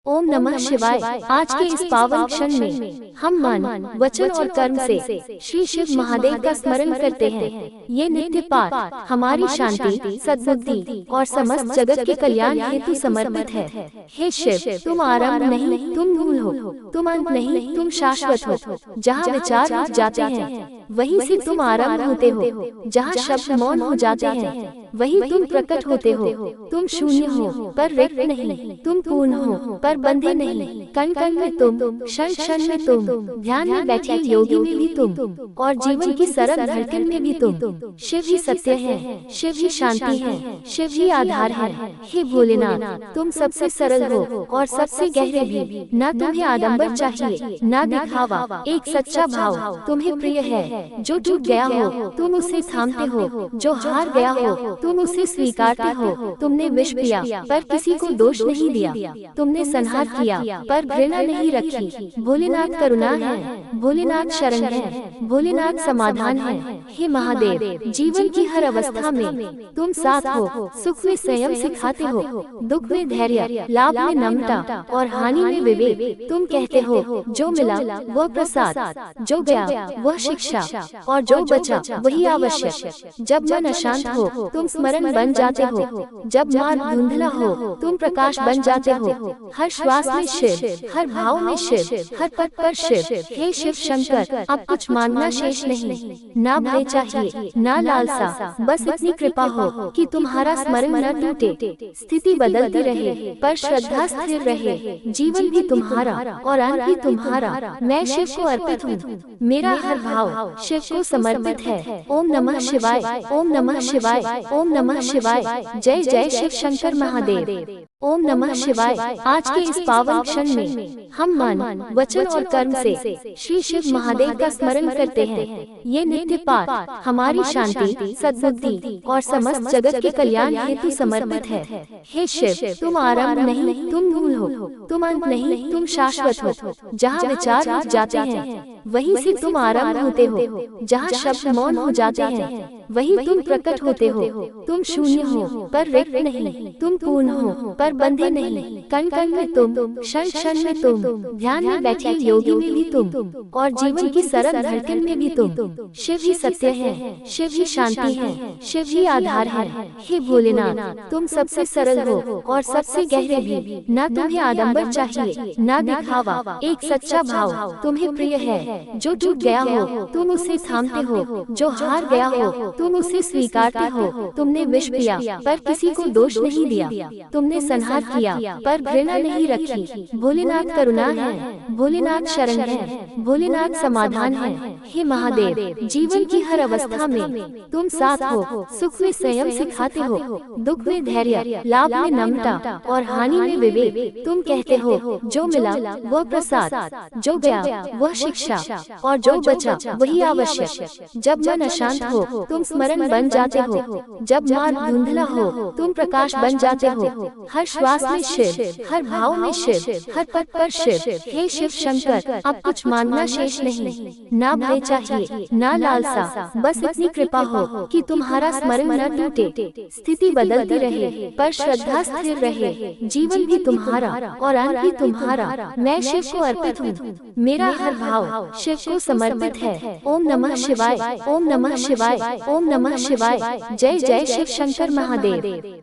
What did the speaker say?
ओम नमः शिवाय। आज के इस पावन क्षण में हम मन, वचन और कर्म से श्री शिव महादेव का स्मरण करते हैं। ये नित्य पाठ हमारी शांति, सद्बुद्धि और समस्त जगत के कल्याण हेतु समर्पित है। हे शिव, तुम आरंभ नहीं, तुम मूल हो, तुम अंत नहीं, तुम शाश्वत हो। जहाँ विचार रुक जाते हैं वहीं से तुम आरंभ होते हो। जहाँ शब्द मौन हो जाते हैं वहीं तुम प्रकट होते हो। तुम शून्य हो पर रिक्त नहीं, तुम पूर्ण हो पर बंधे नहीं। कण कण में तुम, क्षण क्षण में तुम, ध्यान में बैठे योगी में भी तुम, और जीवन की सरल धड़कन में भी तुम। शिव ही सत्य है, शिव ही शांति है, शिव ही आधार है। हे भोलेनाथ, तुम सबसे सरल हो और सबसे गहरे भी। न तुम्हें आडंबर चाहिए न दिखावा, एक सच्चा भाव तुम्हें प्रिय है। जो टूट गया हो तुम उसे थामते हो, जो हार गया हो तुम उसे स्वीकारते हो। तुमने विष पिया पर किसी को दोष नहीं दिया, तुमने संहार किया पर घृणा नहीं रखी। भोलेनाथ करुणा है, भोलेनाथ शरण है, भोलेनाथ समाधान है। हे महादेव, जीवन की हर अवस्था में तुम साथ हो। सुख में संयम सिखाते हो, दुख में धैर्य, लाभ में नम्रता और हानि में विवेक। तुम कहते हो जो मिला वह प्रसाद, जो गया वह शिक्षा, और जो बचा वही आवश्यक। जब मन अशांत हो तुम स्मरण बन जाते हो, जब मार्ग धुंधला हो तुम प्रकाश बन जाते हो। हर श्वास में शिव, हर भाव में शिव, हर पद पर शिव। हे शिव शंकर, अब कुछ मांगना शेष नहीं, ना भय चाहिए ना लालसा, बस इतनी कृपा हो कि तुम्हारा स्मरण न टूटे। स्थिति बदलती रहे पर श्रद्धा स्थिर रहे। जीवन भी तुम्हारा और अंत भी तुम्हारा। मैं शिव को अर्पित हूँ, मेरा हर भाव शिव को समर्पित है। ओम नमः शिवाय, ओम नमः शिवाय, ओम नमः शिवाय। जय जय शिव शंकर महादेव। ओम नमः शिवाय। आज के इस पावन क्षण में हम मन, वचन और कर्म से श्री शिव महादेव का स्मरण करते हैं। ये नित्य पाठ हमारी शांति, सद्बुद्धि और समस्त जगत के कल्याण हेतु समर्पित है। हे शिव, तुम आरंभ नहीं, तुम मूल हो, तुम अंत नहीं, तुम शाश्वत हो। जहाँ विचार रुक जाते हैं वहीं से तुम आरंभ होते हो। जहाँ शब्द मौन हो जाते हैं वहीं तुम प्रकट होते हो। तुम शून्य हो पर रिक्त नहीं, तुम पूर्ण हो पर बंधे नहीं। कण कण में तुम, क्षण क्षण में तुम, ध्यान में बैठे योगी में भी तुम, और जीवन की सरल धड़कन में भी तुम। शिव ही सत्य है, शिव ही शांति है, शिव ही आधार है। हे भोलेनाथ, तुम सबसे सरल हो और सबसे गहरे भी। न तुम्हें आडंबर चाहिए न दिखावा, एक सच्चा भाव तुम्हें प्रिय है। जो टूट गया हो तुम उसे थामते हो, जो हार गया हो तुम उसे स्वीकारते हो। तुमने विष पिया पर किसी को दोष नहीं दिया, तुमने संहार किया पर घृणा नहीं रखी। भोलेनाथ करुणा है, भोलेनाथ शरण है, भोलेनाथ समाधान है। हे महादेव, जीवन की हर अवस्था में तुम साथ हो। सुख में संयम सिखाते हो, दुख में धैर्य, लाभ में नम्रता और हानि में विवेक। तुम कहते हो जो मिला वह प्रसाद, जो गया वह शिक्षा, और जो बचा वही आवश्यक। जब मन अशांत हो तुम स्मरण बन जाते हो, जब मार्ग धुंधला हो तुम प्रकाश बन जाते हो। हर श्वास में शिव, हर भाव में शिव, हर पद पर शिव। हे शिव शंकर, अब कुछ मांगना शेष नहीं, ना भय चाहिए ना लालसा, बस इतनी कृपा हो कि तुम्हारा स्मरण न टूटे। स्थिति बदलती रहे पर श्रद्धा स्थिर रहे। जीवन भी तुम्हारा और अंत भी तुम्हारा। मैं शिव को अर्पित हूँ, मेरा हर भाव शिव को समर्पित है। ओम नमः शिवाय, ओम नमः शिवाय, ओम नमः शिवाय। जय जय शिव शंकर महादेव।